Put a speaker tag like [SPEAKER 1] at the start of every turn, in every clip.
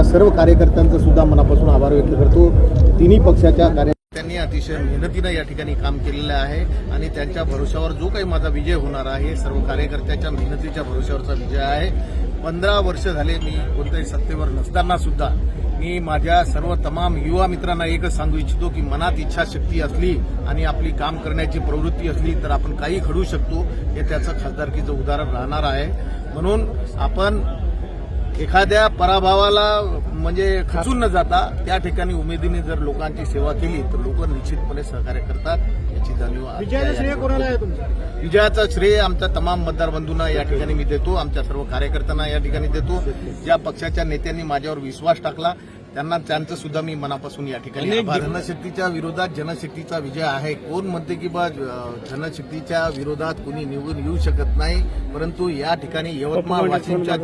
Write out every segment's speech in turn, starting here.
[SPEAKER 1] माझ्या सर्व कार्यकर्त्यांचा सुद्धा मनापासून आभार व्यक्त करतो। तिन्ही पक्षाच्या त्यांनी अतिशय मेहनतीनं या ठिकाणी काम केलेलं आहे आणि त्यांच्या भरोशावर जो काही माझा विजय होणार आहे, सर्व कार्यकर्त्याच्या मेहनतीच्या भरोशावरचा विजय आहे। 15 वर्ष झाले मी कोणत्याही सत्तेवर नसताना सुद्धा मी माझ्या सर्व तमाम युवा मित्रांना एकच सांगू इच्छितो की मनात इच्छाशक्ती असली आणि आपली काम करण्याची प्रवृत्ती असली तर आपण काही घडवू शकतो। हे त्याचं खासदारकीचं उदाहरण राहणार आहे। म्हणून आपण एखाद्या पराभवाला म्हणजे खचून न जाता त्या ठिकाणी उमेदीने जर लोकांची सेवा केली तर लोक निश्चितपणे सहकार्य करतात, याची जाणीव
[SPEAKER 2] विजयाचं श्रेय कोणाला आहे तुमचं?
[SPEAKER 1] विजयाचा श्रेय आमच्या तमाम मतदार बंधूंना या ठिकाणी मी देतो, आमच्या सर्व कार्यकर्त्यांना या ठिकाणी देतो। ज्या पक्षाच्या नेत्यांनी माझ्यावर विश्वास टाकला त्यांचं सुद्धा मी मनापासून या ठिकाणी जनशक्तीच्या विरोधात जनशक्तीचा विजय आहे। कोण म्हणते की बा जनशक्तीच्या विरोधात कोणी निवडून येऊ शकत नाही, परंतु या ठिकाणी यवतमाळ वाशिमच्या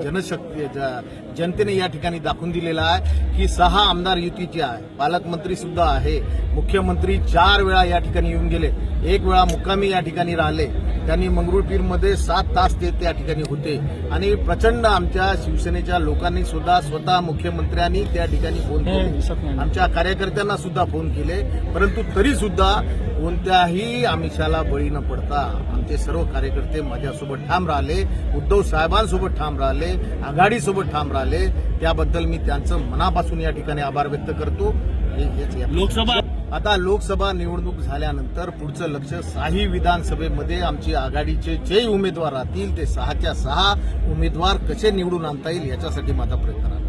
[SPEAKER 1] जनतेने या ठिकाणी दाखवून दिलेला आहे की 6 आमदार युतीचे आहे, पालकमंत्री सुद्धा आहे, मुख्यमंत्री 4 वेळा या ठिकाणी येऊन गेले, 1 वेळा मुक्कामी या ठिकाणी राहिले, त्यांनी मंगरुळपीरमध्ये 7 तास ते त्या ठिकाणी होते आणि प्रचंड आमच्या शिवसेनेच्या लोकांनी सुद्धा स्वतः मुख्यमंत्र्यांनी त्या ठिकाणी फोन केले, आमच्या कार्यकर्त्यांना सुद्धा फोन केले, परंतु तरी सुद्धा कोणत्याही आमिषाला बळी न पडता आमचे सर्व कार्यकर्ते माझ्यासोबत ठाम राहिले, उद्धव साहेबांसोबत ठाम राहिले, आघाडीसोबत ठाम राहिले, त्याबद्दल मी त्यांचं मनापासून या ठिकाणी आभार व्यक्त करतो। आता लोकसभा निवडणूक झाल्यानंतर पुढचं लक्ष 6 विधानसभेमध्ये आमची आघाडीचे जे उमेदवार राहतील ते 6च्या 6 उमेदवार कसे निवडून आणता येईल याच्यासाठी माझा प्रयत्न राहतो।